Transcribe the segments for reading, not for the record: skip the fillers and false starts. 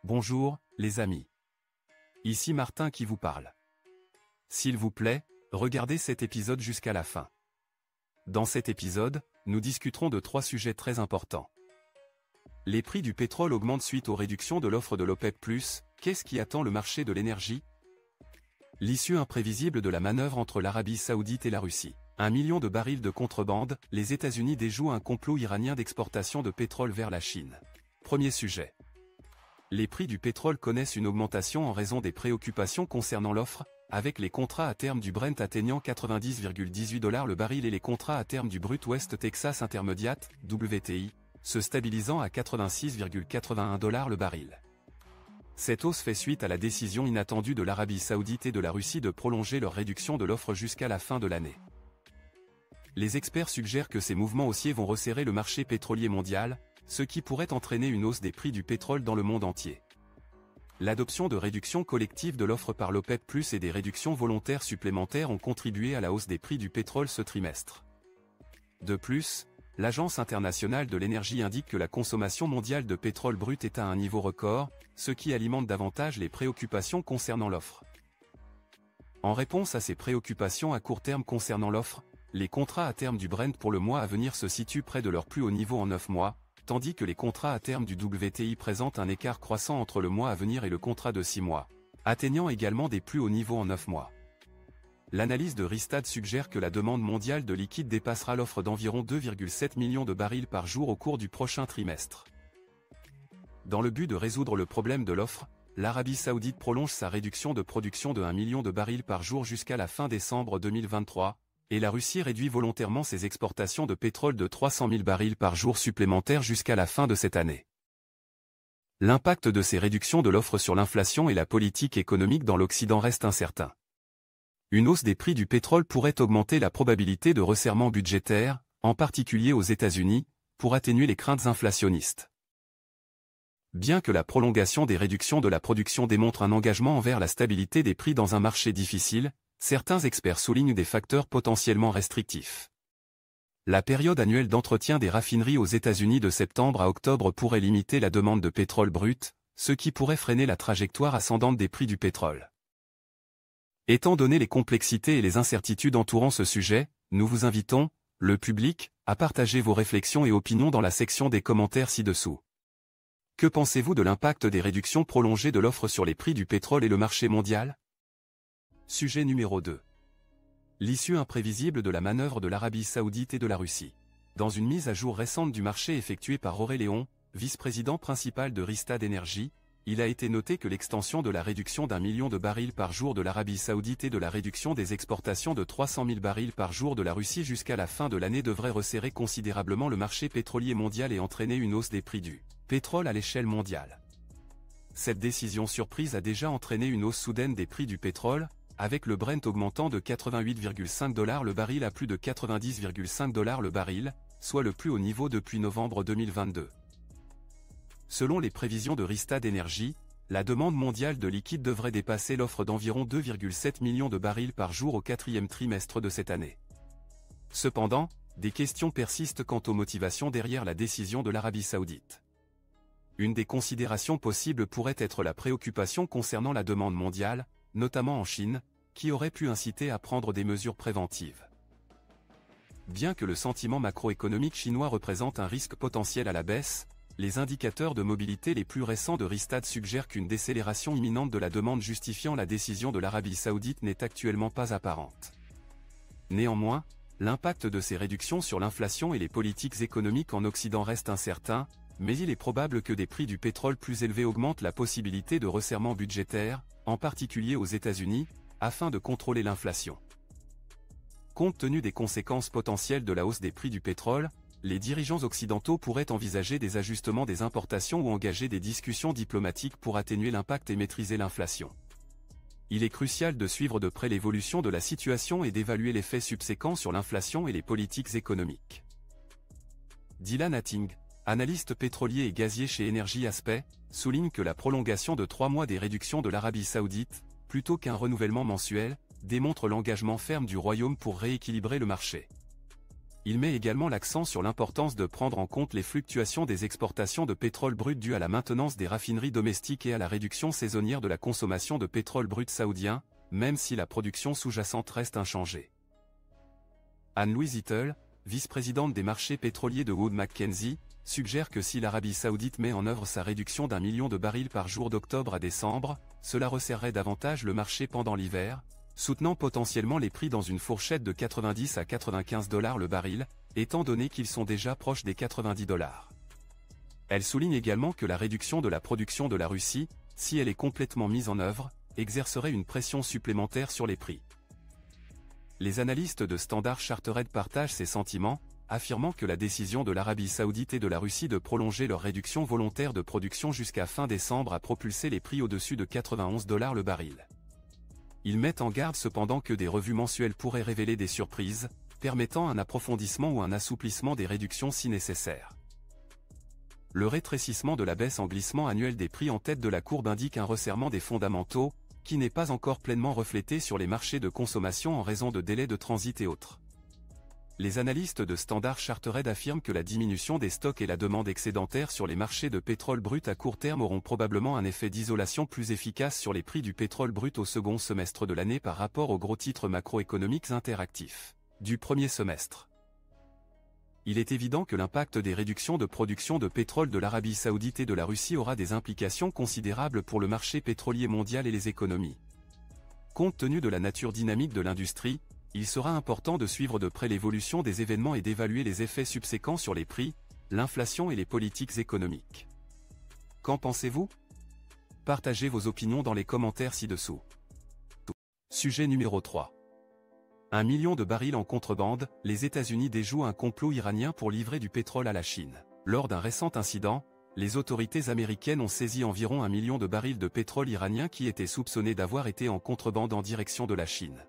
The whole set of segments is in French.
Bonjour, les amis. Ici Martin qui vous parle. S'il vous plaît, regardez cet épisode jusqu'à la fin. Dans cet épisode, nous discuterons de 3 sujets très importants. Les prix du pétrole augmentent suite aux réductions de l'offre de l'OPEP+, qu'est-ce qui attend le marché de l'énergie? L'issue imprévisible de la manœuvre entre l'Arabie Saoudite et la Russie. 1 million de barils de contrebande, les États-Unis déjouent un complot iranien d'exportation de pétrole vers la Chine. Premier sujet. Les prix du pétrole connaissent une augmentation en raison des préoccupations concernant l'offre, avec les contrats à terme du Brent atteignant 90,18$ le baril et les contrats à terme du Brut West Texas Intermediate, WTI, se stabilisant à 86,81$ le baril. Cette hausse fait suite à la décision inattendue de l'Arabie Saoudite et de la Russie de prolonger leur réduction de l'offre jusqu'à la fin de l'année. Les experts suggèrent que ces mouvements haussiers vont resserrer le marché pétrolier mondial, ce qui pourrait entraîner une hausse des prix du pétrole dans le monde entier. L'adoption de réductions collectives de l'offre par l'OPEP+ et des réductions volontaires supplémentaires ont contribué à la hausse des prix du pétrole ce trimestre. De plus, l'Agence internationale de l'énergie indique que la consommation mondiale de pétrole brut est à un niveau record, ce qui alimente davantage les préoccupations concernant l'offre. En réponse à ces préoccupations à court terme concernant l'offre, les contrats à terme du Brent pour le mois à venir se situent près de leur plus haut niveau en 9 mois, tandis que les contrats à terme du WTI présentent un écart croissant entre le mois à venir et le contrat de 6 mois, atteignant également des plus hauts niveaux en 9 mois. L'analyse de Rystad suggère que la demande mondiale de liquide dépassera l'offre d'environ 2,7 millions de barils par jour au cours du prochain trimestre. Dans le but de résoudre le problème de l'offre, l'Arabie Saoudite prolonge sa réduction de production de 1 million de barils par jour jusqu'à la fin décembre 2023, et la Russie réduit volontairement ses exportations de pétrole de 300 000 barils par jour supplémentaires jusqu'à la fin de cette année. L'impact de ces réductions de l'offre sur l'inflation et la politique économique dans l'Occident reste incertain. Une hausse des prix du pétrole pourrait augmenter la probabilité de resserrement budgétaire, en particulier aux États-Unis, pour atténuer les craintes inflationnistes. Bien que la prolongation des réductions de la production démontre un engagement envers la stabilité des prix dans un marché difficile, certains experts soulignent des facteurs potentiellement restrictifs. La période annuelle d'entretien des raffineries aux États-Unis de septembre à octobre pourrait limiter la demande de pétrole brut, ce qui pourrait freiner la trajectoire ascendante des prix du pétrole. Étant donné les complexités et les incertitudes entourant ce sujet, nous vous invitons, le public, à partager vos réflexions et opinions dans la section des commentaires ci-dessous. Que pensez-vous de l'impact des réductions prolongées de l'offre sur les prix du pétrole et le marché mondial? Sujet numéro 2. L'issue imprévisible de la manœuvre de l'Arabie Saoudite et de la Russie. Dans une mise à jour récente du marché effectuée par Auréléon, vice-président principal de Rystad Energy, il a été noté que l'extension de la réduction d'1 million de barils par jour de l'Arabie Saoudite et de la réduction des exportations de 300 000 barils par jour de la Russie jusqu'à la fin de l'année devrait resserrer considérablement le marché pétrolier mondial et entraîner une hausse des prix du pétrole à l'échelle mondiale. Cette décision surprise a déjà entraîné une hausse soudaine des prix du pétrole, avec le Brent augmentant de 88,5$ le baril à plus de 90,5$ le baril, soit le plus haut niveau depuis novembre 2022. Selon les prévisions de Rystad Energy, la demande mondiale de liquide devrait dépasser l'offre d'environ 2,7 millions de barils par jour au 4e trimestre de cette année. Cependant, des questions persistent quant aux motivations derrière la décision de l'Arabie Saoudite. Une des considérations possibles pourrait être la préoccupation concernant la demande mondiale, notamment en Chine, qui aurait pu inciter à prendre des mesures préventives. Bien que le sentiment macroéconomique chinois représente un risque potentiel à la baisse, les indicateurs de mobilité les plus récents de Rystad suggèrent qu'une décélération imminente de la demande justifiant la décision de l'Arabie Saoudite n'est actuellement pas apparente. Néanmoins, l'impact de ces réductions sur l'inflation et les politiques économiques en Occident reste incertain, mais il est probable que des prix du pétrole plus élevés augmentent la possibilité de resserrement budgétaire, en particulier aux États-Unis, afin de contrôler l'inflation. Compte tenu des conséquences potentielles de la hausse des prix du pétrole, les dirigeants occidentaux pourraient envisager des ajustements des importations ou engager des discussions diplomatiques pour atténuer l'impact et maîtriser l'inflation. Il est crucial de suivre de près l'évolution de la situation et d'évaluer l'effet subséquent sur l'inflation et les politiques économiques. Dylan Hatting, analyste pétrolier et gazier chez Energy Aspect, souligne que la prolongation de 3 mois des réductions de l'Arabie Saoudite, plutôt qu'un renouvellement mensuel, démontre l'engagement ferme du Royaume pour rééquilibrer le marché. il met également l'accent sur l'importance de prendre en compte les fluctuations des exportations de pétrole brut dues à la maintenance des raffineries domestiques et à la réduction saisonnière de la consommation de pétrole brut saoudien, même si la production sous-jacente reste inchangée. Anne-Louise Ittel, vice-présidente des marchés pétroliers de Wood Mackenzie, suggère que si l'Arabie saoudite met en œuvre sa réduction d'1 million de barils par jour d'octobre à décembre, cela resserrerait davantage le marché pendant l'hiver, soutenant potentiellement les prix dans une fourchette de 90 à 95 $ le baril, étant donné qu'ils sont déjà proches des 90 $. Elle souligne également que la réduction de la production de la Russie, si elle est complètement mise en œuvre, exercerait une pression supplémentaire sur les prix. Les analystes de Standard Chartered partagent ces sentiments, affirmant que la décision de l'Arabie saoudite et de la Russie de prolonger leur réduction volontaire de production jusqu'à fin décembre a propulsé les prix au-dessus de 91 $ le baril. Ils mettent en garde cependant que des revues mensuelles pourraient révéler des surprises, permettant un approfondissement ou un assouplissement des réductions si nécessaire. Le rétrécissement de la baisse en glissement annuel des prix en tête de la courbe indique un resserrement des fondamentaux, qui n'est pas encore pleinement reflété sur les marchés de consommation en raison de délais de transit et autres. Les analystes de Standard Chartered affirment que la diminution des stocks et la demande excédentaire sur les marchés de pétrole brut à court terme auront probablement un effet d'isolation plus efficace sur les prix du pétrole brut au second semestre de l'année par rapport aux gros titres macroéconomiques interactifs du premier semestre. Il est évident que l'impact des réductions de production de pétrole de l'Arabie saoudite et de la Russie aura des implications considérables pour le marché pétrolier mondial et les économies. Compte tenu de la nature dynamique de l'industrie, il sera important de suivre de près l'évolution des événements et d'évaluer les effets subséquents sur les prix, l'inflation et les politiques économiques. Qu'en pensez-vous? Partagez vos opinions dans les commentaires ci-dessous. Sujet numéro 3. 1 million de barils en contrebande, les États-Unis déjouent un complot iranien pour livrer du pétrole à la Chine. Lors d'un récent incident, les autorités américaines ont saisi environ 1 million de barils de pétrole iranien qui étaient soupçonnés d'avoir été en contrebande en direction de la Chine.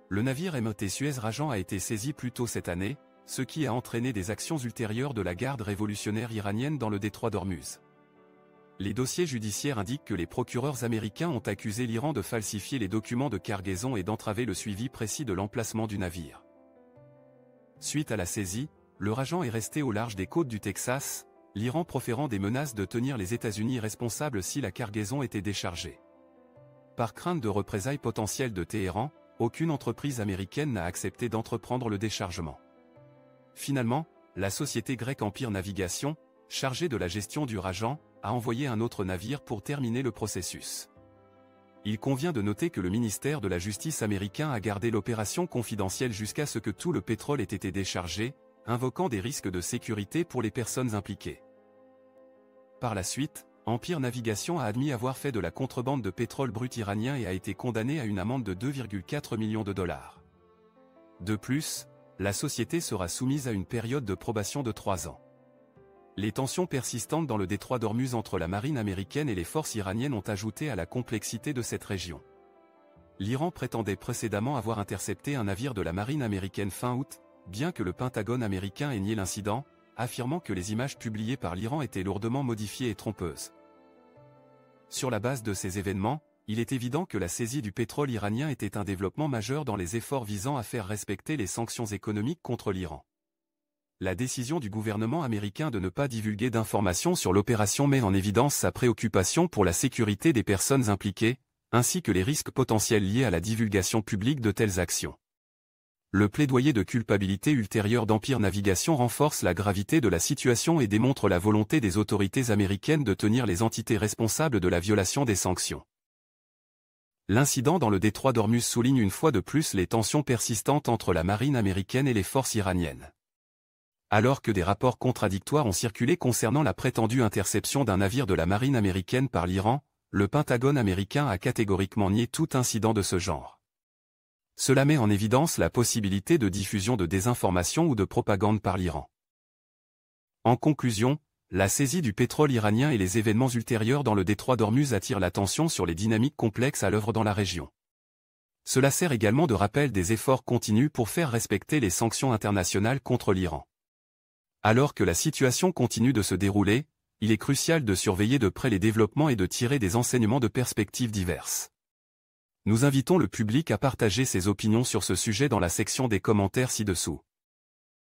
Le navire MT Suez Rajan a été saisi plus tôt cette année, ce qui a entraîné des actions ultérieures de la garde révolutionnaire iranienne dans le détroit d'Ormuz. Les dossiers judiciaires indiquent que les procureurs américains ont accusé l'Iran de falsifier les documents de cargaison et d'entraver le suivi précis de l'emplacement du navire. Suite à la saisie, le Rajan est resté au large des côtes du Texas, l'Iran proférant des menaces de tenir les États-Unis responsables si la cargaison était déchargée. Par crainte de représailles potentielles de Téhéran, aucune entreprise américaine n'a accepté d'entreprendre le déchargement. Finalement, la société grecque Empire Navigation, chargée de la gestion du Rajan, a envoyé un autre navire pour terminer le processus. Il convient de noter que le ministère de la Justice américain a gardé l'opération confidentielle jusqu'à ce que tout le pétrole ait été déchargé, invoquant des risques de sécurité pour les personnes impliquées. Par la suite, Empire Navigation a admis avoir fait de la contrebande de pétrole brut iranien et a été condamné à une amende de 2,4 millions de dollars. De plus, la société sera soumise à une période de probation de 3 ans. Les tensions persistantes dans le détroit d'Ormuz entre la marine américaine et les forces iraniennes ont ajouté à la complexité de cette région. L'Iran prétendait précédemment avoir intercepté un navire de la marine américaine fin août, bien que le Pentagone américain ait nié l'incident, affirmant que les images publiées par l'Iran étaient lourdement modifiées et trompeuses. Sur la base de ces événements, il est évident que la saisie du pétrole iranien était un développement majeur dans les efforts visant à faire respecter les sanctions économiques contre l'Iran. La décision du gouvernement américain de ne pas divulguer d'informations sur l'opération met en évidence sa préoccupation pour la sécurité des personnes impliquées, ainsi que les risques potentiels liés à la divulgation publique de telles actions. Le plaidoyer de culpabilité ultérieure d'Empire Navigation renforce la gravité de la situation et démontre la volonté des autorités américaines de tenir les entités responsables de la violation des sanctions. L'incident dans le détroit d'Ormuz souligne une fois de plus les tensions persistantes entre la marine américaine et les forces iraniennes. Alors que des rapports contradictoires ont circulé concernant la prétendue interception d'un navire de la marine américaine par l'Iran, le Pentagone américain a catégoriquement nié tout incident de ce genre. Cela met en évidence la possibilité de diffusion de désinformation ou de propagande par l'Iran. En conclusion, la saisie du pétrole iranien et les événements ultérieurs dans le détroit d'Ormuz attirent l'attention sur les dynamiques complexes à l'œuvre dans la région. Cela sert également de rappel des efforts continus pour faire respecter les sanctions internationales contre l'Iran. Alors que la situation continue de se dérouler, il est crucial de surveiller de près les développements et de tirer des enseignements de perspectives diverses. Nous invitons le public à partager ses opinions sur ce sujet dans la section des commentaires ci-dessous.